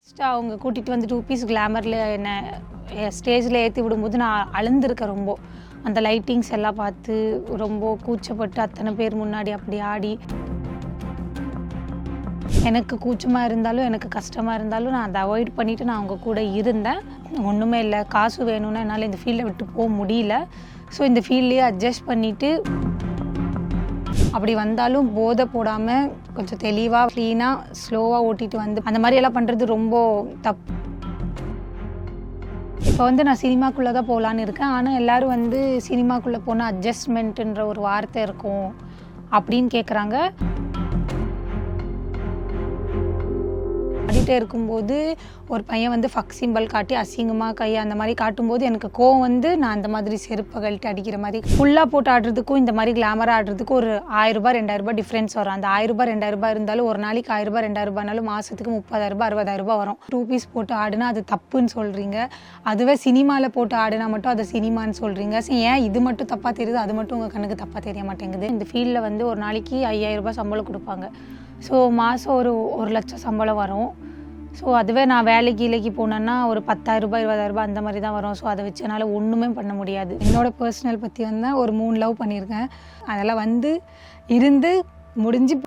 First அவங்க கூட்டிகிட்டு வந்து 2 பீஸ் கிளாமரில் என்ன ஸ்டேஜில் ஏற்றி விடும்போது நான் அழுந்திருக்கேன் ரொம்ப. அந்த லைட்டிங்ஸ் எல்லாம் பார்த்து ரொம்ப கூச்சப்பட்டு அத்தனை பேர் முன்னாடி அப்படி ஆடி, எனக்கு கூச்சமாக இருந்தாலும் எனக்கு கஷ்டமாக இருந்தாலும் நான் அதை அவாய்ட் பண்ணிவிட்டு நான் அவங்க கூட இருந்தேன். ஒன்றுமே இல்லை, காசு வேணும்னா என்னால் இந்த ஃபீல்டை விட்டு போக முடியல. ஸோ இந்த ஃபீல்ட்லேயே அட்ஜஸ்ட் பண்ணிவிட்டு அப்படி வந்தாலும் போதை போடாமல் கொஞ்சம் தெளிவாக க்ளீனாக ஸ்லோவாக ஓட்டிகிட்டு வந்து அந்த மாதிரி எல்லாம் பண்ணுறது ரொம்ப தப்பு. இப்போ வந்து நான் சினிமாக்குள்ளே தான் போகலான்னு இருக்கேன். ஆனால் எல்லோரும் வந்து சினிமாக்குள்ளே போனால் அட்ஜஸ்ட்மெண்ட்டுன்ற ஒரு வார்த்தை இருக்கும் அப்படின்னு கேட்குறாங்க. ஆடிட்டே இருக்கும்போது ஒரு பையன் வந்து ஃபக் சிம்பல் காட்டி அசிங்கமாக கை அந்த மாதிரி காட்டும்போது எனக்கு கோவம் வந்து நான் அந்த மாதிரி செருப்பை கழட்டி அடிக்கிற மாதிரி ஃபுல்லாக போட்டு ஆடுறதுக்கும் இந்த மாதிரி கிளாமராக ஆடுறதுக்கும் ஒரு 1000 ரூபாய் 2000 டிஃப்ரென்ஸ் வரும். அந்த 1000 ரூபாய் 2000 இருந்தாலும் ஒரு நாளைக்கு 1000 ரூபாய் 2000 மாதத்துக்கு 30,000 60,000 வரும். 2 பீஸ் போட்டு ஆடுனா அது தப்புன்னு சொல்கிறீங்க. அதுவே சினிமாவில் போட்டு ஆடுனா மட்டும் அதை சினிமான்னு சொல்கிறீங்க. ஏன் இது மட்டும் தப்பாக தெரியுது, அது மட்டும் உங்கள் கண்ணுக்கு தப்பாக தெரிய மாட்டேங்குது? இந்த ஃபீல்டில் வந்து ஒரு நாளைக்கு 5000 ரூபாய் சம்பளம் கொடுப்பாங்க. ஸோ மாதம் ஒரு 1,00,000 சம்பளம் வரும். ஸோ அதுவே நான் வேலைக்கு போனேன்னா ஒரு 10,000 ரூபாய் 20,000 ரூபாய் அந்த மாதிரி தான் வரும். ஸோ அதை வச்சு என்னால் ஒன்றுமே பண்ண முடியாது. என்னோடய பர்சனல் பற்றி வந்து ஒரு 3 லவ் பண்ணியிருக்கேன். அதெல்லாம் வந்து இருந்து முடிஞ்சு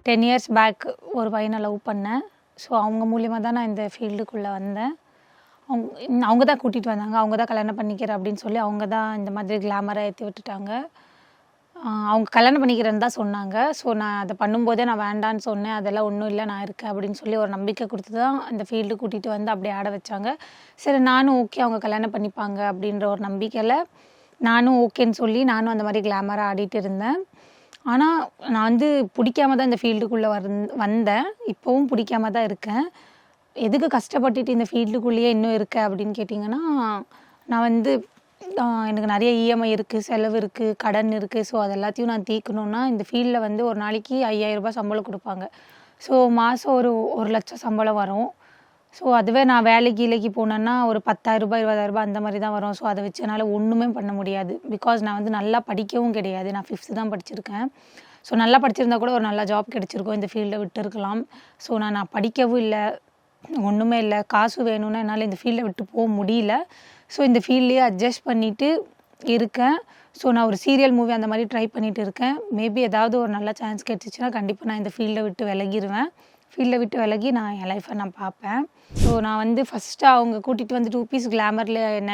டென் இயர்ஸ் பேக் ஒரு பையனை லவ் பண்ணேன். ஸோ அவங்க மூலியமாக தான் நான் இந்த ஃபீல்டுக்குள்ளே வந்தேன். அவங்க தான் கூட்டிகிட்டு வந்தாங்க. அவங்க தான் கல்யாணம் பண்ணிக்கிறேன் அப்படின்னு சொல்லி அவங்க தான் இந்த மாதிரி கிளாமராக ஏற்றி விட்டுட்டாங்க. அவங்க கல்யாணம் பண்ணிக்கிறேன்னு தான் சொன்னாங்க. ஸோ நான் அதை பண்ணும்போதே நான் வேண்டான்னு சொன்னேன். அதெல்லாம் ஒன்றும் இல்லை, நான் இருக்கேன் அப்படின்னு சொல்லி ஒரு நம்பிக்கை கொடுத்து தான் அந்த ஃபீல்டு கூட்டிகிட்டு வந்து அப்படியே ஆட வச்சாங்க. சரி, நானும் ஓகே அவங்க கல்யாணம் பண்ணிப்பாங்க அப்படின்ற ஒரு நம்பிக்கையில் நானும் ஓகேன்னு சொல்லி நானும் அந்த மாதிரி கிளாமராக ஆடிட்டு இருந்தேன். ஆனால் நான் வந்து பிடிக்காம தான் இந்த ஃபீல்டுக்குள்ளே வந்தேன். இப்போவும் பிடிக்காம தான் இருக்கேன். எதுக்கு கஷ்டப்பட்டுட்டு இந்த ஃபீல்டுக்குள்ளேயே இன்னும் இருக்கேன் அப்படின்னு கேட்டிங்கன்னா, நான் வந்து எனக்கு நிறைய இஎம்ஐ இருக்குது, செலவு இருக்குது, கடன் இருக்குது. ஸோ அது எல்லாத்தையும் நான் தீர்க்கணுன்னா இந்த ஃபீல்டில் வந்து ஒரு நாளைக்கு 5000 ரூபாய் சம்பளம் கொடுப்பாங்க. ஸோ மாதம் ஒரு 1,00,000 சம்பளம் வரும். ஸோ அதுவே நான் வேலைக்கு போனேன்னா ஒரு 10,000 ரூபாய் 20,000 ரூபாய் அந்த மாதிரி தான் வரும். ஸோ அதை வச்சு என்னால் ஒன்றுமே பண்ண முடியாது. பிகாஸ் நான் வந்து நல்லா படிக்கவும் கிடையாது. நான் 5th தான் படிச்சிருக்கேன். ஸோ நல்லா படிச்சிருந்தா கூட ஒரு நல்ல ஜாப் கிடச்சிருக்கும், இந்த ஃபீல்டை விட்டு இருக்கலாம். ஸோ நான் படிக்கவும் இல்லை, ஒன்றுமே இல்லை, காசு வேணும்னா என்னால் இந்த ஃபீல்டை விட்டு போக முடியல. ஸோ இந்த ஃபீல்ட்லேயே அட்ஜஸ்ட் பண்ணிவிட்டு இருக்கேன். ஸோ நான் ஒரு சீரியல் மூவி அந்த மாதிரி ட்ரை பண்ணிகிட்டு இருக்கேன். மேபி ஏதாவது ஒரு நல்ல சான்ஸ் கிடச்சிச்சின்னா கண்டிப்பாக நான் இந்த ஃபீல்டை விட்டு விலகிடுவேன். ஃபீல்டை விட்டு விலகி நான் என் லைஃப்பை நான் பார்ப்பேன். ஸோ நான் வந்து ஃபஸ்ட்டு அவங்க கூட்டிகிட்டு வந்து 2 பீஸ் கிளாமரில் என்ன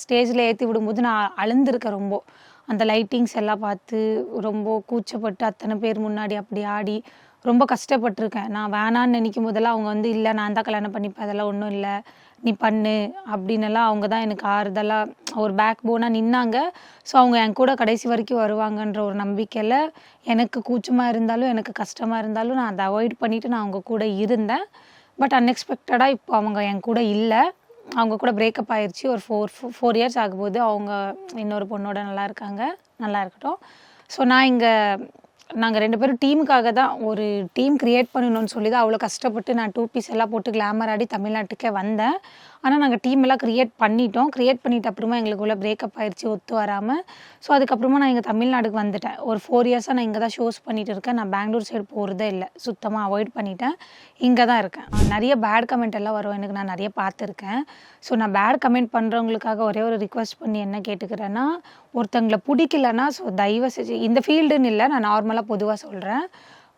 ஸ்டேஜில் ஏற்றி விடும்போது நான் அழுந்திருக்கேன் ரொம்ப. அந்த லைட்டிங்ஸ் எல்லாம் பார்த்து ரொம்ப கூச்சப்பட்டு அத்தனை பேர் முன்னாடி அப்படி ஆடி ரொம்ப கஷ்டப்பட்டுருக்கேன். நான் வேணான்னு நினைக்கும் போதெல்லாம் அவங்க வந்து இல்லை, நான் தான் கல்யாணம் பண்ணிப்பேன், அதெல்லாம் ஒன்றும் இல்லை, நீ பண்ணு அப்படின்னெல்லாம் அவங்க தான் எனக்கு ஆறுதலாக ஒரு பேக் போனாக நின்னாங்க. ஸோ அவங்க என் கூட கடைசி வரைக்கும் வருவாங்கன்ற ஒரு நம்பிக்கையில் எனக்கு கூச்சமாக இருந்தாலும் எனக்கு கஷ்டமாக இருந்தாலும் நான் அதை அவாய்ட் பண்ணிவிட்டு நான் அவங்க கூட இருந்தேன். பட் அன்எக்ஸ்பெக்டடாக இப்போ அவங்க என் கூட இல்லை. அவங்க கூட பிரேக்கப் ஆயிடுச்சு. ஒரு 4 இயர்ஸ் ஆகும்போது அவங்க இன்னொரு பொண்ணோட நல்லா இருக்காங்க. நல்லா இருக்கட்டும். ஸோ நாங்கள் 2 பேரும் டீமுக்காக தான் ஒரு டீம் க்ரியேட் பண்ணணும்னு சொல்லி தான் அவ்வளோ கஷ்டப்பட்டு நான் 2 பீஸ் எல்லாம் போட்டு கிளாமர் ஆடி தமிழ்நாட்டுக்கே வந்தேன். ஆனால் நாங்கள் டீம் எல்லாம் க்ரியேட் பண்ணிவிட்டு அப்புறமா எங்களுக்குள்ளே பிரேக்கப் ஆயிடுச்சு, ஒத்து வராமல். ஸோ அதுக்கப்புறமா நான் இங்கே தமிழ்நாடுக்கு வந்துட்டேன். ஒரு 4 இயர்ஸாக நான் இங்கே தான் ஷோஸ் பண்ணிகிட்டு இருக்கேன். நான் பெங்களூர் சைடு போகிறதே இல்லை, சுத்தமாக அவாய்ட் பண்ணிட்டேன். இங்கே தான் இருக்கேன். நிறைய பேட் கமெண்ட் எல்லாம் வரும் எனக்கு, நான் நிறைய பார்த்துருக்கேன். ஸோ நான் பேட் கமெண்ட் பண்ணுறவங்களுக்காக ஒரே ஒரு ரிக்வெஸ்ட் பண்ணி என்ன கேட்டுக்கிறேன்னா, ஒருத்தங்களை பிடிக்கலன்னா ஸோ தயவு செஞ்சு இந்த ஃபீல்டுன்னு இல்லை, நான் நார்மலாக பொதுவாக சொல்கிறேன்,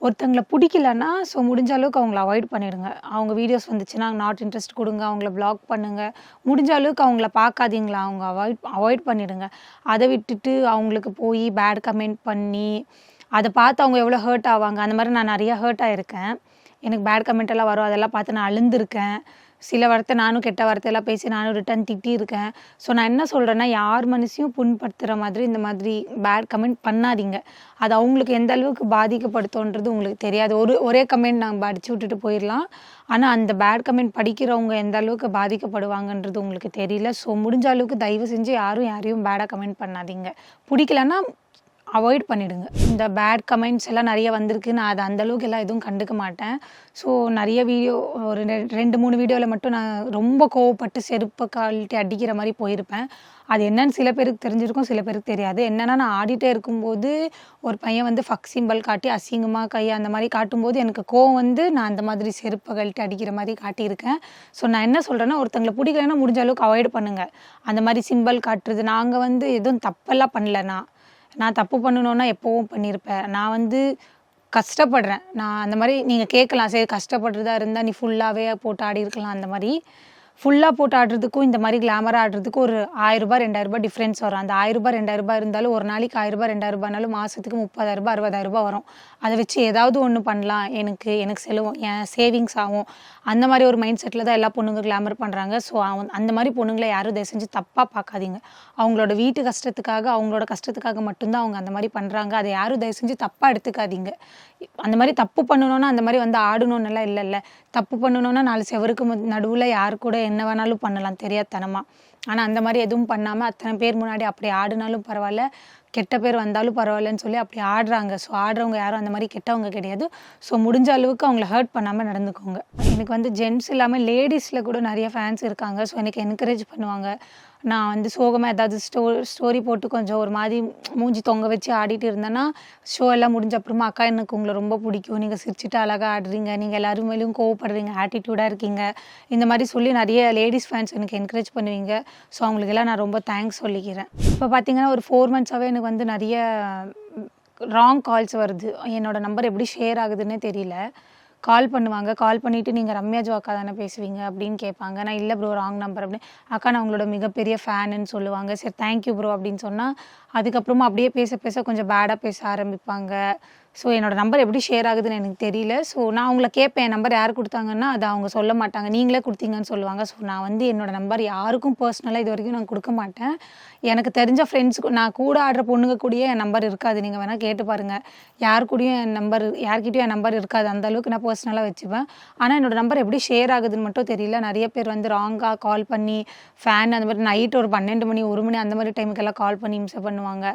ஒருத்தங்களை பிடிக்கலன்னா ஸோ முடிஞ்ச அளவுக்கு அவங்கள அவாய்ட் பண்ணிடுங்க. அவங்க வீடியோஸ் வந்துச்சுன்னா நாட் இன்ட்ரெஸ்ட் கொடுங்க, அவங்கள பிளாக் பண்ணுங்கள். முடிஞ்ச அளவுக்கு அவங்கள பார்க்காதீங்களா, அவங்க அவாய்ட் பண்ணிடுங்க. அதை விட்டுட்டு அவங்களுக்கு போய் பேட் கமெண்ட் பண்ணி அதை பார்த்து அவங்க எவ்வளோ ஹர்ட் ஆவாங்க. அந்த மாதிரி நான் நிறையா ஹர்ட் ஆகிருக்கேன். எனக்கு பேட் கமெண்ட் எல்லாம் வரும், அதெல்லாம் பார்த்து நான் அழுந்திருக்கேன். சில வார்த்தை நானும் கெட்ட வார்த்தையெல்லாம் பேசி நானும் ரிட்டன் திட்டியிருக்கேன். ஸோ நான் என்ன சொல்கிறேன்னா, யார் மனசையும் புண்படுத்துகிற மாதிரி இந்த மாதிரி பேட் கமெண்ட் பண்ணாதீங்க. அது அவங்களுக்கு எந்த அளவுக்கு பாதிக்கப்படுத்தோன்றது உங்களுக்கு தெரியாது. ஒரே கமெண்ட் நாங்கள் படித்து விட்டுட்டு போயிடலாம். ஆனால் அந்த பேட் கமெண்ட் படிக்கிறவங்க எந்த அளவுக்கு பாதிக்கப்படுவாங்கன்றது உங்களுக்கு தெரியல. ஸோ முடிஞ்ச அளவுக்கு தயவு செஞ்சு யாரையும் பேடாக கமெண்ட் பண்ணாதீங்க. பிடிக்கலன்னா அவாய்ட் பண்ணிடுங்க. இந்த பேட் கமெண்ட்ஸ் எல்லாம் நிறைய வந்திருக்கு. நான் அது அந்த அளவுக்கு எல்லாம் எதுவும் கண்டுக்க மாட்டேன். ஸோ நிறைய வீடியோ ஒரு 2, 3 வீடியோவில் மட்டும் நான் ரொம்ப கோவப்பட்டு செருப்பை கழட்டி அடிக்கிற மாதிரி போயிருப்பேன். அது என்னன்னு சில பேருக்கு தெரிஞ்சிருக்கும், சில பேருக்கு தெரியாது. என்னன்னா நான் ஆடிட்டே இருக்கும்போது ஒரு பையன் வந்து ஃபக் சிம்பல் காட்டி அசிங்கமாக கை அந்த மாதிரி காட்டும்போது எனக்கு கோவம் வந்து நான் அந்த மாதிரி செருப்பை கழட்டி அடிக்கிற மாதிரி காட்டியிருக்கேன். ஸோ நான் என்ன சொல்கிறேன்னா, ஒருத்தங்களை பிடிக்கலன்னா முடிஞ்ச அளவுக்கு அவாய்ட் பண்ணுங்கள். அந்த மாதிரி சிம்பல் காட்டுறது நாங்கள் வந்து எதுவும் தப்பெல்லாம் பண்ணல. நான் தப்பு பண்ணணுன்னா எப்போவும் பண்ணியிருப்பேன். நான் வந்து கஷ்டப்படுறேன். நான் அந்த மாதிரி நீங்கள் கேட்கலாம், சரி கஷ்டப்படுறதா இருந்தால் நீ ஃபுல்லாகவே போட்டு ஆடியிருக்கலாம். அந்த மாதிரி ஃபுல்லாக போட்டு ஆடுறதுக்கும் இந்த மாதிரி கிளாமராக ஆடுறதுக்கும் ஒரு ரூ. 1000 ரூ. 2000 டிஃப்ரென்ஸ் வரும். அந்த ரூ. 1000 ரூ. 2000 இருந்தாலும் ஒரு நாளைக்கு ரூ. 1000 ரூ. 2000னாலும் மாதத்துக்கு ரூ. 30,000 ரூ. 60,000 வரும். அதை வச்சு ஏதாவது ஒன்று பண்ணலாம், எனக்கு செலவும் என் சேவிங்ஸ் ஆகும். அந்த மாதிரி ஒரு மைண்ட் செட்டில் தான் எல்லா பொண்ணுங்க கிளாமர் பண்ணுறாங்க. ஸோ அந்த மாதிரி பொண்ணுங்களை யாரும் தயவு செஞ்சு தப்பாக பார்க்காதீங்க. அவங்களோட வீட்டு கஷ்டத்துக்காக, அவங்களோட கஷ்டத்துக்காக மட்டும்தான் அவங்க அந்த மாதிரி பண்ணுறாங்க. அதை யாரும் தயவு செஞ்சு தப்பாக எடுத்துக்காதீங்க. அந்த மாதிரி தப்பு பண்ணணுன்னா அந்த மாதிரி வந்து ஆடணுன்னெல்லாம் இல்லைல்ல. தப்பு பண்ணணுன்னா 4 செவருக்கு நடுவில் யார் கூட என்ன வேணாலும் பண்ணலாம் தெரியாதனமாக. ஆனால் அந்த மாதிரி எதுவும் பண்ணாமல் அத்தனை பேர் முன்னாடி அப்படி ஆடினாலும் பரவாயில்ல, கெட்ட பேர் வந்தாலும் பரவாயில்லன்னு சொல்லி அப்படி ஆடுறாங்க. ஸோ ஆடுறவங்க யாரும் அந்த மாதிரி கெட்டவங்க கிடையாது. ஸோ முடிஞ்ச அளவுக்கு அவங்கள ஹர்ட் பண்ணாமல் நடந்துக்கோங்க. எனக்கு வந்து ஜென்ட்ஸ் இல்லாமல் லேடிஸில் கூட நிறைய ஃபேன்ஸ் இருக்காங்க. ஸோ எனக்கு என்கரேஜ் பண்ணுவாங்க. நான் வந்து சோகமாக ஏதாவது ஸ்டோரி போட்டு கொஞ்சம் ஒரு மாதிரி மூஞ்சி தொங்க வச்சு ஆடிட்டு இருந்தேன்னா, ஷோ எல்லாம் முடிஞ்ச அப்புறமா அக்கா எனக்கு உங்களை ரொம்ப பிடிக்கும், நீங்கள் சிரிச்சுட்டு அழகாக ஆடுறீங்க, நீங்கள் எல்லாரும் மேலேயும் கோவப்படுறீங்க, ஆட்டிடியூடாக இருக்கீங்க, இந்த மாதிரி சொல்லி நிறைய லேடிஸ் ஃபேன்ஸ் எனக்கு என்கரேஜ் பண்ணுவீங்க. ஸோ அவங்களுக்கெல்லாம் நான் ரொம்ப தேங்க்ஸ் சொல்லிக்கிறேன். இப்போ பார்த்தீங்கன்னா ஒரு 4 மந்த்ஸாகவே எனக்கு வந்து நிறைய ராங் கால்ஸ் வருது. என்னோடய நம்பர் எப்படி ஷேர் ஆகுதுன்னே தெரியல. கால் பண்ணுவாங்க. கால் பண்ணிவிட்டு நீங்கள் ரம்யா ஜோ அக்கா தானே பேசுவீங்க அப்படின்னு கேட்பாங்க. நான் இல்லை ப்ரோ ராங் நம்பர் அப்படின்னு. அக்கா நான் உங்களோட மிகப்பெரிய ஃபேனுன்னு சொல்லுவாங்க. சரி தேங்க்யூ ப்ரோ அப்படின்னு சொன்னால் அதுக்கப்புறமா அப்படியே பேச கொஞ்சம் பேடாக பேச ஆரம்பிப்பாங்க. ஸோ என்னோடய நம்பர் எப்படி ஷேர் ஆகுதுன்னு எனக்கு தெரியல. ஸோ நான் அவங்கள கேட்பேன், என் நம்பர் யார் கொடுத்தாங்கன்னா அதை அவங்க சொல்ல மாட்டாங்க, நீங்களே கொடுத்தீங்கன்னு சொல்லுவாங்க. ஸோ நான் வந்து என்னோடய நம்பர் யாருக்கும் பர்சனலாக இது வரைக்கும் நான் கொடுக்க மாட்டேன். எனக்கு தெரிஞ்ச ஃப்ரெண்ட்ஸுக்கு நான் கூட ஆடுற பொண்ணுங்க கூடயே என் நம்பர் இருக்காது. நீங்கள் வேணால் கேட்டு பாருங்கள். யார்கிட்டையும் என் நம்பர் இருக்காது. அந்த அளவுக்கு நான் பர்சனலாக வச்சுப்பேன். ஆனால் என்னோடய நம்பர் எப்படி ஷேர் ஆகுதுன்னு மட்டும் தெரியல. நிறைய பேர் வந்து ராங்காக கால் பண்ணி ஃபேன் அந்த மாதிரி நைட் ஒரு 12 மணி 1 மணி அந்த மாதிரி டைமுக்கெல்லாம் கால் பண்ணி இம்சை பண்ணுவாங்க.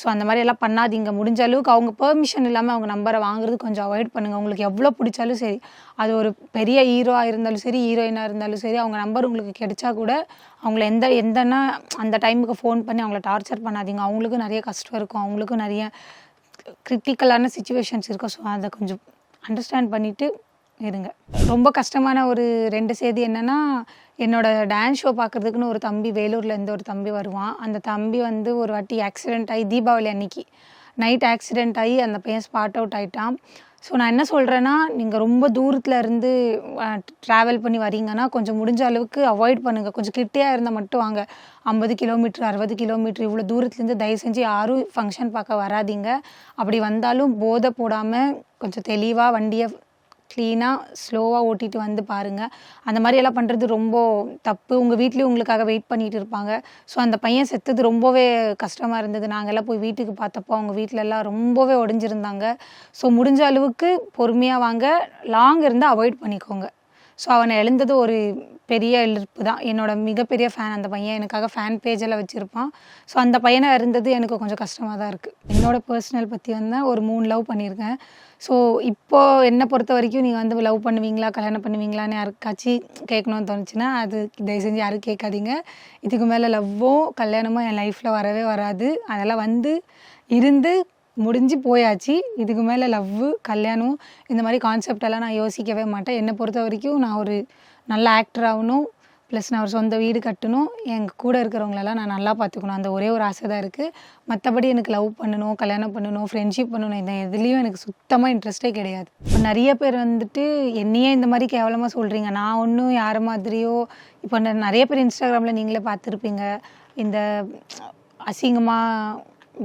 ஸோ அந்த மாதிரி எல்லாம் பண்ணாதீங்க. முடிஞ்ச அளவுக்கு அவங்க பெர்மிஷன் இல்லாமல் அவங்க நம்பரை வாங்குறது கொஞ்சம் அவாய்ட் பண்ணுங்கள். உங்களுக்கு எவ்வளோ பிடிச்சாலும் சரி, அது ஒரு பெரிய ஹீரோவாக இருந்தாலும் சரி, ஹீரோயினாக இருந்தாலும் சரி, அவங்க நம்பர் உங்களுக்கு கிடைச்சா கூட அவங்கள எந்தன்னா அந்த டைமுக்கு ஃபோன் பண்ணி அவங்கள டார்ச்சர் பண்ணாதீங்க. அவங்களுக்கும் நிறைய கஷ்டம் இருக்கும், அவங்களுக்கும் நிறைய கிரிட்டிக்கலான சிச்சுவேஷன்ஸ் இருக்கும். ஸோ அதை கொஞ்சம் அண்டர்ஸ்டாண்ட் பண்ணிவிட்டு இருங்க. ரொம்ப கஷ்டமான ஒரு 2 செய்தி என்னென்னா, என்னோடய டான்ஸ் ஷோ பார்க்குறதுக்குன்னு ஒரு தம்பி வேலூர்லேருந்து ஒரு தம்பி வருவான். அந்த தம்பி வந்து ஒரு வாட்டி ஆக்சிடெண்ட் ஆகி தீபாவளி அன்னைக்கு நைட் ஆக்சிடெண்ட் ஆகி அந்த பையன் ஸ்பாட் அவுட் ஆகிட்டான். ஸோ நான் என்ன சொல்கிறேன்னா, நீங்கள் ரொம்ப தூரத்தில் இருந்து ட்ராவல் பண்ணி வரீங்கன்னா கொஞ்சம் முடிஞ்ச அளவுக்கு அவாய்ட் பண்ணுங்கள். கொஞ்சம் கிட்டேயாக இருந்தால் மட்டும் வாங்க. 50 கிலோமீட்டர் 60 கிலோமீட்டர் இவ்வளோ தூரத்துலேருந்து தயவு செஞ்சு யாரும் ஃபங்க்ஷன் பார்க்க வராதிங்க. அப்படி வந்தாலும் போதை போடாமல் கொஞ்சம் தெளிவாக வண்டியை க்ளீனாக ஸ்லோவாக ஓட்டிகிட்டு வந்து பாருங்கள். அந்த மாதிரியெல்லாம் பண்ணுறது ரொம்ப தப்பு. உங்கள் வீட்லேயும் உங்களுக்காக வெயிட் பண்ணிகிட்டு இருப்பாங்க. ஸோ அந்த பையன் செத்தது ரொம்பவே கஷ்டமாக இருந்தது. நாங்கள்லாம் போய் வீட்டுக்கு பார்த்தப்போ அவங்க வீட்டிலலாம் ரொம்பவே உடஞ்சிருந்தாங்க. ஸோ முடிஞ்ச அளவுக்கு பொறுமையாக வாங்க. லாங் இருந்தால் அவாய்ட் பண்ணிக்கோங்க. ஸோ அவனை எழுந்தது ஒரு பெரிய இழப்பு தான். என்னோடய மிகப்பெரிய ஃபேன் அந்த பையன். எனக்காக ஃபேன் பேஜெல்லாம் வச்சுருப்பான். ஸோ அந்த பையனை இருந்தது எனக்கு கொஞ்சம் கஷ்டமாக தான் இருக்குது. என்னோடய பர்சனல் பற்றி வந்து ஒரு 3 லவ் பண்ணியிருக்கேன். ஸோ இப்போது என்னை பொறுத்த வரைக்கும் நீங்கள் வந்து லவ் பண்ணுவீங்களா, கல்யாணம் பண்ணுவீங்களான்னு யாருக்காச்சும் கேட்கணும்னு தோணுச்சுன்னா அது தயவு செஞ்சு யாரும் கேட்காதீங்க. இதுக்கு மேலே லவ்வோ கல்யாணமோ என் லைஃப்பில் வரவே வராது. அதெல்லாம் வந்து இருந்து முடிஞ்சு போயாச்சு. இதுக்கு மேலே லவ்வு கல்யாணம் இந்த மாதிரி கான்செப்டெல்லாம் நான் யோசிக்கவே மாட்டேன். என்னை பொறுத்த வரைக்கும் நான் ஒரு நல்ல ஆக்டர் ஆகணும், ப்ளஸ் நான் ஒரு சொந்த வீடு கட்டணும், எங்கள் கூட இருக்கிறவங்களெல்லாம் நான் நல்லா பார்த்துக்கணும். அந்த ஒரே ஒரு ஆசை தான் இருக்குது. மற்றபடி எனக்கு லவ் பண்ணணும், கல்யாணம் பண்ணணும், ஃப்ரெண்ட்ஷிப் பண்ணணும், இந்த எதுலேயும் எனக்கு சுத்தமாக இன்ட்ரெஸ்ட்டே கிடையாது. இப்போ நிறைய பேர் வந்துட்டு என்னையே இந்த மாதிரி கேவலமாக சொல்கிறீங்க. நான் ஒன்றும் யார் மாதிரியோ இப்போ நிறைய பேர் இன்ஸ்டாகிராமில் நீங்களே பார்த்துருப்பீங்க. இந்த அசிங்கமாக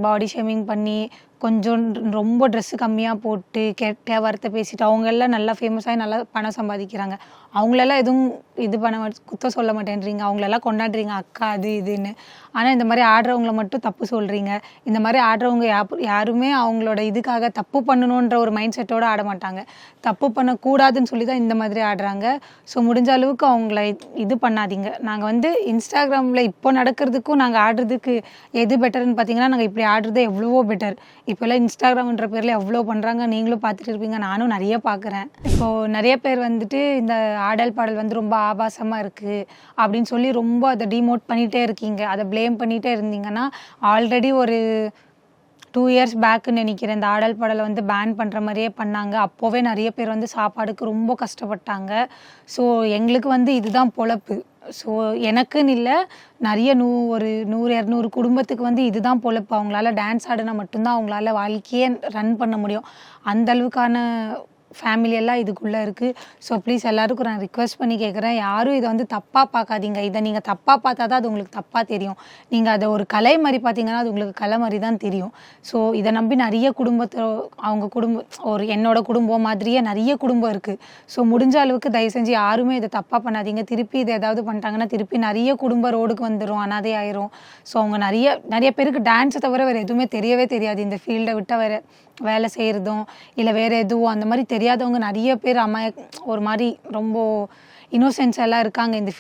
பாடி ஷேமிங் பண்ணி கொஞ்சம் ரொம்ப ட்ரெஸ்ஸு கம்மியாக போட்டு கெட்ட வார்த்தை பேசிட்டு அவங்கெல்லாம் நல்லா ஃபேமஸ் ஆகி நல்லா பணம் சம்பாதிக்கிறாங்க. அவங்களெல்லாம் எதுவும் இது பண்ண குத்தம் சொல்ல மாட்டேன்றீங்க. அவங்களெல்லாம் கொண்டாடுறீங்க அக்கா அது இதுன்னு. ஆனால் இந்த மாதிரி ஆடுறவங்கள மட்டும் தப்பு சொல்கிறீங்க. இந்த மாதிரி ஆடுறவங்க யாருமே அவங்களோட இதுக்காக தப்பு பண்ணணுன்ற ஒரு மைண்ட் செட்டோடு ஆட மாட்டாங்க. தப்பு பண்ணக்கூடாதுன்னு சொல்லி தான் இந்த மாதிரி ஆடுறாங்க. ஸோ முடிஞ்ச அளவுக்கு அவங்கள இது பண்ணாதீங்க. நாங்கள் வந்து இன்ஸ்டாகிராமில் இப்போ நடக்கிறதுக்கும் நாங்கள் ஆடுறதுக்கு எது பெட்டர்னு பார்த்தீங்கன்னா, நாங்கள் இப்படி ஆடுறது எவ்வளவோ பெட்டர். இப்போல்லாம் இன்ஸ்டாகிராம்ன்ற பேரில் எவ்வளோ பண்ணுறாங்க, நீங்களும் பார்த்துட்டு இருப்பீங்க. நானும் நிறைய பார்க்குறேன். இப்போது நிறைய பேர் வந்துட்டு இந்த ஆடல் பாடல் வந்து ரொம்ப ஆபாசமாக இருக்குது அப்படின்னு சொல்லி ரொம்ப அதை டிமோட் பண்ணிகிட்டே இருக்கீங்க. அதை ப்ளேம் பண்ணிகிட்டே இருந்தீங்கன்னா, ஆல்ரெடி ஒரு 2 இயர்ஸ் பேக்குன்னு நினைக்கிறேன் இந்த ஆடல் பாடலை வந்து பேன் பண்ணுற மாதிரியே பண்ணாங்க. அப்போவே நிறைய பேர் வந்து சாப்பாடுக்கு ரொம்ப கஷ்டப்பட்டாங்க. ஸோ எங்களுக்கு வந்து இதுதான் பொழப்பு. ஸோ எனக்குன்னு இல்லை, நிறைய ஒரு 100 200 குடும்பத்துக்கு வந்து இதுதான் பொழப்பு. அவங்களால டான்ஸ் ஆடினா மட்டும்தான் அவங்களால வாழ்க்கையே ரன் பண்ண முடியும். அந்தளவுக்கான ஃபேமிலியெல்லாம் இதுக்குள்ளே இருக்குது. ஸோ ப்ளீஸ் எல்லாருக்கும் நான் ரிக்வெஸ்ட் பண்ணி கேட்குறேன், யாரும் இதை வந்து தப்பாக பார்க்காதீங்க. இதை நீங்கள் தப்பாக பார்த்தா தான் அது உங்களுக்கு தப்பாக தெரியும். நீங்கள் அதை ஒரு கலை மாதிரி பார்த்தீங்கன்னா அது உங்களுக்கு கலை மாதிரி தான் தெரியும். ஸோ இதை நம்பி நிறைய அவங்க ஒரு என்னோட குடும்பம் மாதிரியே நிறைய குடும்பம் இருக்குது. ஸோ முடிஞ்ச அளவுக்கு தயவு செஞ்சு யாருமே இதை தப்பாக பண்ணாதீங்க. திருப்பி இதை ஏதாவது பண்ணிட்டாங்கன்னா திருப்பி நிறைய குடும்பம் ரோடுக்கு வந்துடும், அனாதை ஆயிரும். ஸோ அவங்க நிறைய பேருக்கு டான்ஸை தவிர வேறு எதுவுமே தெரியவே தெரியாது. இந்த ஃபீல்டை விட்டால் வேறு வேலை செய்கிறதும் இல்லை வேறு எதுவும் அந்த மாதிரி தெரியாதவங்க நிறைய பேர் ஒரு மாதிரி ரொம்ப இன்னோசென்ஸ் எல்லாம் இருக்காங்க இந்த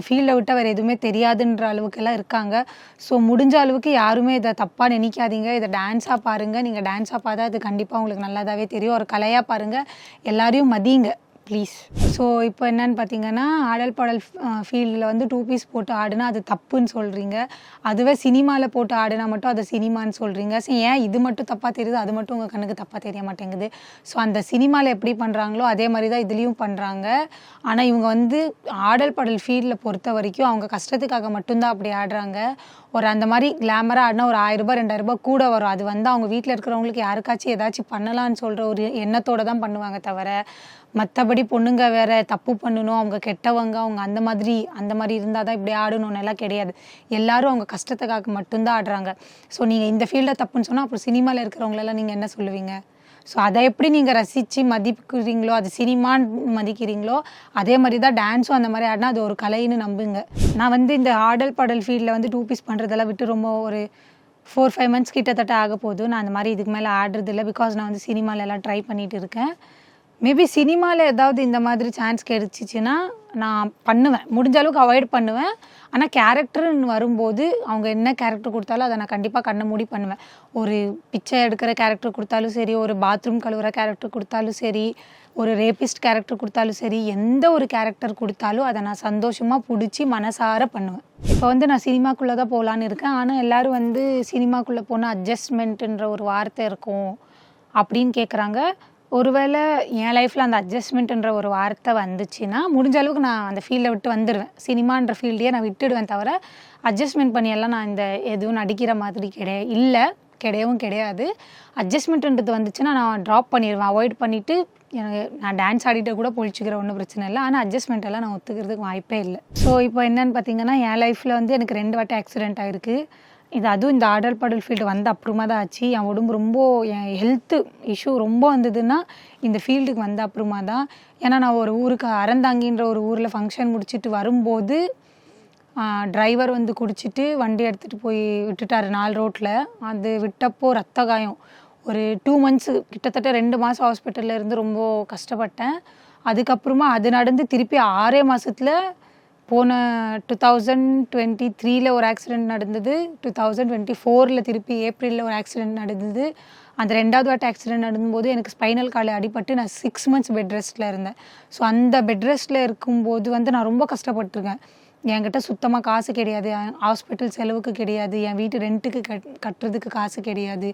ஃபீல்டை விட்டால் வேறு எதுவுமே தெரியாதுன்ற அளவுக்கெல்லாம் இருக்காங்க. ஸோ முடிஞ்ச அளவுக்கு யாருமே இதை தப்பாக நினைக்காதீங்க. இதை டான்ஸாக பாருங்கள். நீங்கள் டான்ஸாக பார்த்தா அது கண்டிப்பாக உங்களுக்கு நல்லாதாவே தெரியும். ஒரு கலையாக பாருங்கள். எல்லாரையும் மதிங்க ப்ளீஸ். ஸோ இப்போ என்னன்னு பார்த்தீங்கன்னா, ஆடல் பாடல் ஃபீல்டில் வந்து 2 பீஸ் போட்டு ஆடினா அது தப்புன்னு சொல்கிறீங்க. அதுவே சினிமாவில் போட்டு ஆடினா மட்டும் அதை சினிமான்னு சொல்கிறீங்க. ஸோ ஏன் இது மட்டும் தப்பாக தெரியுது, அது மட்டும் உங்கள் கண்ணுக்கு தப்பாக தெரிய மாட்டேங்குது? ஸோ அந்த சினிமாவில் எப்படி பண்ணுறாங்களோ அதே மாதிரி தான் இதுலேயும் பண்ணுறாங்க. ஆனால் இவங்க வந்து ஆடல் பாடல் ஃபீல்டில் பொறுத்த வரைக்கும் அவங்க கஷ்டத்துக்காக மட்டும்தான் அப்படி ஆடுறாங்க. ஒரு அந்த மாதிரி கிளாமராக ஆடினா ஒரு 1000 ரூபாய் 2000 ரூபாய் கூட வரும். அது வந்து அவங்க வீட்டில் இருக்கிறவங்களுக்கு யாருக்காச்சும் ஏதாச்சும் பண்ணலான்னு சொல்கிற ஒரு எண்ணத்தோடு தான் பண்ணுவாங்க தவிர, மற்றபடி பொண்ணுங்க வேறு தப்பு பண்ணணும், அவங்க கெட்டவங்க, அவங்க அந்த மாதிரி இருந்தால் தான் இப்படி ஆடணும்னு எல்லாம் கிடையாது. எல்லோரும் அவங்க கஷ்டத்துக்காக மட்டும்தான் ஆடுறாங்க. ஸோ நீங்கள் இந்த ஃபீல்டை தப்புன்னு சொன்னால் அப்புறம் சினிமாவில் இருக்கிறவங்களெல்லாம் நீங்கள் என்ன சொல்லுவீங்க? ஸோ அதை எப்படி நீங்கள் ரசித்து மதிக்கிறீங்களோ, அது சினிமான்னு மதிக்கிறீங்களோ, அதே மாதிரி தான் டான்ஸும் அந்த மாதிரி ஆடினா அது ஒரு கலைன்னு நம்புங்க. நான் வந்து இந்த ஆடல் பாடல் ஃபீல்டில் வந்து 2 பீஸ் பண்ணுறதெல்லாம் விட்டு ரொம்ப ஒரு 4-5 மந்த்ஸ் கிட்டத்தட்ட ஆக போகுது. நான் அந்த மாதிரி இதுக்கு மேலே ஆடுறதில்ல. பிகாஸ் நான் வந்து சினிமாலெல்லாம் ட்ரை பண்ணிகிட்டு இருக்கேன். மேபி சினிமாவில் ஏதாவது இந்த மாதிரி சான்ஸ் கிடைச்சிச்சின்னா நான் பண்ணுவேன். முடிஞ்ச அளவுக்கு அவாய்ட் பண்ணுவேன். ஆனால் கேரக்டர்னு வரும்போது அவங்க என்ன கேரக்டர் கொடுத்தாலும் அதை நான் கண்டிப்பாக கண்ணை மூடி பண்ணுவேன். ஒரு பிச்சை எடுக்கிற கேரக்டர் கொடுத்தாலும் சரி, ஒரு பாத்ரூம் கழுவுற கேரக்டர் கொடுத்தாலும் சரி, ஒரு ரேபிஸ்ட் கேரக்டர் கொடுத்தாலும் சரி, எந்த ஒரு கேரக்டர் கொடுத்தாலும் அதை நான் சந்தோஷமாக பிடிச்சி மனசார பண்ணுவேன். இப்போ வந்து நான் சினிமாக்குள்ளே தான் போகலான்னு இருக்கேன். ஆனால் எல்லோரும் வந்து சினிமாக்குள்ளே போனால் அட்ஜஸ்ட்மெண்ட்டுன்ற ஒரு வார்த்தை இருக்கும் அப்படின்னு கேட்குறாங்க. ஒருவேளை என் லைஃப்பில் அந்த அட்ஜஸ்ட்மெண்ட்டுன்ற ஒரு வார்த்தை வந்துச்சுன்னா முடிஞ்ச அளவுக்கு நான் அந்த ஃபீல்டை விட்டு வந்துடுவேன். சினிமான்ற ஃபீல்டையே நான் விட்டுடுவேன் தவிர அட்ஜஸ்ட்மெண்ட் பண்ணியெல்லாம் நான் இந்த எதுவும் நடிக்கிற மாதிரி கிடையவும் கிடையாது. அட்ஜஸ்ட்மெண்ட்டுன்றது வந்துச்சுன்னா நான் ட்ராப் பண்ணிடுவேன். அவாய்ட் பண்ணிவிட்டு நான் டான்ஸ் ஆடிட்டு கூட பொழிச்சிக்கிற ஒன்றும் பிரச்சனை இல்லை. ஆனால் அட்ஜஸ்ட்மெண்ட் எல்லாம் நான் ஒத்துக்கிறதுக்கு வாய்ப்பே இல்லை. ஸோ இப்போ என்னென்னு பார்த்தீங்கன்னா, என் லைஃப்பில் வந்து எனக்கு 2 வாட்டி ஆக்சிடெண்ட் ஆகிருக்கு. அதுவும் இந்த ஆடல் பாடல் ஃபீல்டு வந்து அப்புறமா தான் ஆச்சு. என் உடம்பு ரொம்ப என் ஹெல்த்து இஷ்யூ ரொம்ப வந்ததுன்னா இந்த ஃபீல்டுக்கு வந்த அப்புறமா தான். ஏன்னா நான் ஒரு ஊருக்கு அறந்தாங்கின்ற ஒரு ஊரில் ஃபங்க்ஷன் முடிச்சுட்டு வரும்போது டிரைவர் வந்து குடிச்சிட்டு வண்டி எடுத்துகிட்டு போய் விட்டுட்டார் 4 ரோட்டில். அது விட்டப்போ ரத்த காயம். ஒரு 2 மந்த்ஸு கிட்டத்தட்ட 2 மாதம் ஹாஸ்பிட்டலில் இருந்து ரொம்ப கஷ்டப்பட்டேன். அதுக்கப்புறமா அது நடந்து திருப்பி 6 மாதத்தில் போன 2023 ஒரு ஆக்சிடெண்ட் நடந்தது. 2024 திருப்பி ஏப்ரலில் ஒரு ஆக்சிடெண்ட் நடந்தது. அந்த 2வது வாட்டி ஆக்சிடெண்ட் நடக்கும்போது எனக்கு ஸ்பைனல் கார்டு அடிபட்டு நான் 6 மந்த்ஸ் பெட் ரெஸ்ட்டில் இருந்தேன். ஸோ அந்த பெட் ரெஸ்ட்டில் இருக்கும்போது வந்து நான் ரொம்ப கஷ்டப்பட்டிருக்கேன். என்கிட்ட சுத்தமாக காசு கிடையாது, ஹாஸ்பிட்டல் செலவுக்கு கிடையாது, என் வீட்டு ரெண்ட்டுக்கு கட்டுறதுக்கு காசு கிடையாது.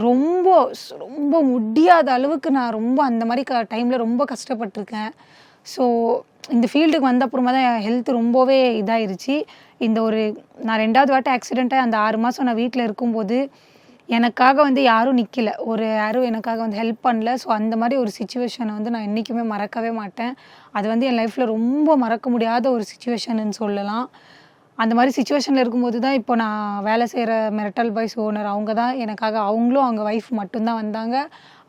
ரொம்ப ரொம்ப முடியாத அளவுக்கு நான் ரொம்ப அந்த மாதிரி டைமில் ரொம்ப கஷ்டப்பட்டிருக்கேன். ஸோ இந்த ஃபீல்டுக்கு வந்த அப்புறமா தான் என் ஹெல்த் ரொம்பவே இதாகிருச்சு. நான் 2வது வாட்டி ஆக்சிடெண்ட்டாக அந்த 6 மாதம் நான் வீட்டில் இருக்கும்போது எனக்காக வந்து யாரும் நிற்கல, யாரும் எனக்காக வந்து ஹெல்ப் பண்ணல. ஸோ அந்த மாதிரி ஒரு சிச்சுவேஷனை வந்து நான் என்றைக்குமே மறக்கவே மாட்டேன். அது வந்து என் லைஃப்பில் ரொம்ப மறக்க முடியாத ஒரு சிச்சுவேஷன்னு சொல்லலாம். அந்த மாதிரி சிச்சுவேஷனில் இருக்கும்போது தான் இப்போ நான் வேலை செய்கிற மெர்டல் பாய்ஸ் ஓனர் அவங்க தான் எனக்காக, அவங்களும் அவங்க ஒய்ஃப் மட்டும்தான் வந்தாங்க.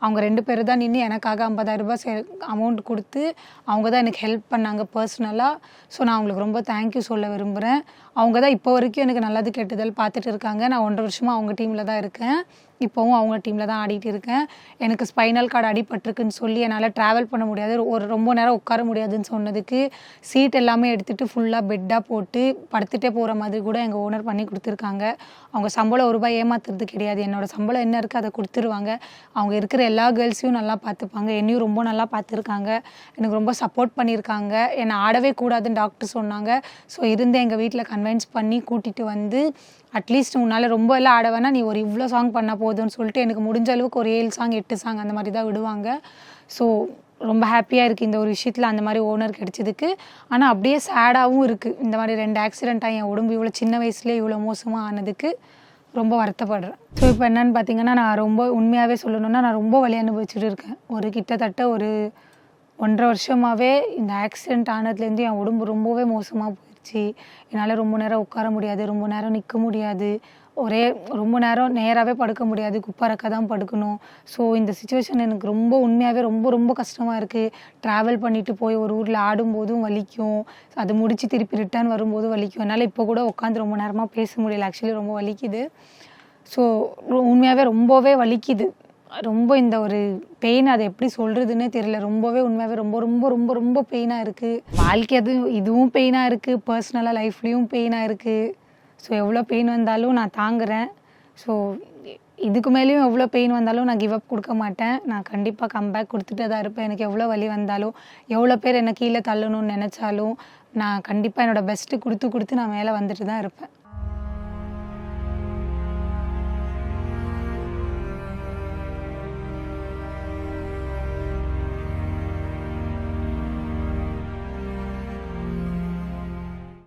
அவங்க 2 பேர் தான் நின்று எனக்காக 50,000 ரூபாய் அமௌண்ட் கொடுத்து அவங்க தான் எனக்கு ஹெல்ப் பண்ணாங்க பர்சனலாக. ஸோ நான் அவங்களுக்கு ரொம்ப தேங்க்யூ சொல்ல விரும்புகிறேன். அவங்க தான் இப்போ வரைக்கும் எனக்கு நல்லது கெட்டுதல் பார்த்துட்டு இருக்காங்க. நான் 1.5 வருஷமாக அவங்க டீமில் தான் இருக்கேன். இப்போவும் அவங்க டீமில் தான் ஆடிட்டு இருக்கேன். எனக்கு ஸ்பைனல் கார்டு அடிபட்டிருக்குன்னு சொல்லி என்னால் ட்ராவல் பண்ண முடியாது, ரொம்ப நேரம் உட்கார முடியாதுன்னு சொன்னதுக்கு சீட் எல்லாமே எடுத்துகிட்டு ஃபுல்லாக பெட்டாக போட்டு படுத்துகிட்டே போகிற மாதிரி கூட எங்கள் ஓனர் பண்ணி கொடுத்துருக்காங்க. அவங்க சம்பளம் ₹1 ஏமாத்துறது கிடையாது. என்னோடய சம்பளம் என்ன இருக்குது அதை கொடுத்துருவாங்க. அவங்க இருக்கிற எல்லா கேர்ள்ஸையும் நல்லா பார்த்துப்பாங்க. என்னையும் ரொம்ப நல்லா பார்த்துருக்காங்க. எனக்கு ரொம்ப சப்போர்ட் பண்ணியிருக்காங்க. என்னை ஆடவே கூடாதுன்னு டாக்டர் சொன்னாங்க. ஸோ இருந்து எங்கள் வீட்டில் கன்வின்ஸ் பண்ணி கூட்டிகிட்டு வந்து அட்லீஸ்ட் உன்னால் ரொம்ப எல்லாம் ஆட வேணா, நீ ஒரு இவ்வளோ சாங் பண்ணால் போதும்னு சொல்லிட்டு எனக்கு முடிஞ்ச அளவுக்கு ஒரு 7 சாங் 8 சாங் அந்த மாதிரி தான் விடுவாங்க. ஸோ ரொம்ப ஹாப்பியாக இருக்குது இந்த ஒரு விஷயத்தில் அந்த மாதிரி ஓனர் கிடைச்சதுக்கு. ஆனால் அப்படியே சேடாகவும் இருக்குது. இந்த மாதிரி 2 ஆக்சிடெண்ட்டாக என் உடம்பு இவ்வளோ சின்ன வயசுலேயே இவ்வளோ மோசமாக ஆனதுக்கு ரொம்ப வருத்தப்படுறேன். ஸோ இப்போ என்னென்னு பார்த்தீங்கன்னா, நான் ரொம்ப உண்மையாகவே சொல்லணுன்னா நான் ரொம்ப வலி அனுபவிச்சுட்டு இருக்கேன். கிட்டத்தட்ட ஒரு 1.5 வருஷமாகவே இந்த ஆக்சிடெண்ட் ஆனதுலேருந்து என் உடம்பு ரொம்பவே மோசமாக போயிடுச்சு. என்னால் ரொம்ப நேரம் உட்கார முடியாது, ரொம்ப நேரம் நிற்க முடியாது, ரொம்ப நேரம் நேராகவே படுக்க முடியாது, குப்பரக்க தான் படுக்கணும். ஸோ இந்த சிச்சுவேஷன் எனக்கு ரொம்ப உண்மையாகவே ரொம்ப ரொம்ப கஷ்டமாக இருக்குது. ட்ராவல் பண்ணிவிட்டு போய் ஒரு ஊரில் ஆடும்போதும் வலிக்கும், அது முடித்து திருப்பி ரிட்டர்ன் வரும்போதும் வலிக்கும். என்னால் இப்போ கூட உட்காந்து ரொம்ப நேரமாக பேச முடியல. ஆக்சுவலி ரொம்ப வலிக்குது. ஸோ உண்மையாகவே ரொம்பவே வலிக்குது. ரொம்ப இந்த ஒரு பெயின் அதை எப்படி சொல்கிறதுன்னே தெரியல. ரொம்பவே உண்மையாகவே ரொம்ப ரொம்ப ரொம்ப ரொம்ப பெயினாக இருக்குது. வாழ்க்கை இதுவும் பெயினாக இருக்குது, பர்சனலாக லைஃப்லேயும் பெயினாக இருக்குது. ஸோ எவ்வளோ பெயின் வந்தாலும் நான் தாங்குகிறேன். ஸோ இதுக்கு மேலேயும் எவ்வளோ பெயின் வந்தாலும் நான் கிவ் அப் கொடுக்க மாட்டேன். நான் கண்டிப்பாக கம்பேக் கொடுத்துட்டு தான் இருப்பேன். எனக்கு எவ்வளோ வலி வந்தாலும், எவ்வளோ பேர் என்னை கீழே தள்ளணும்னு நினச்சாலும் நான் கண்டிப்பாக என்னோடய பெஸ்ட்டு கொடுத்து நான் மேலே வந்துட்டு தான் இருப்பேன்.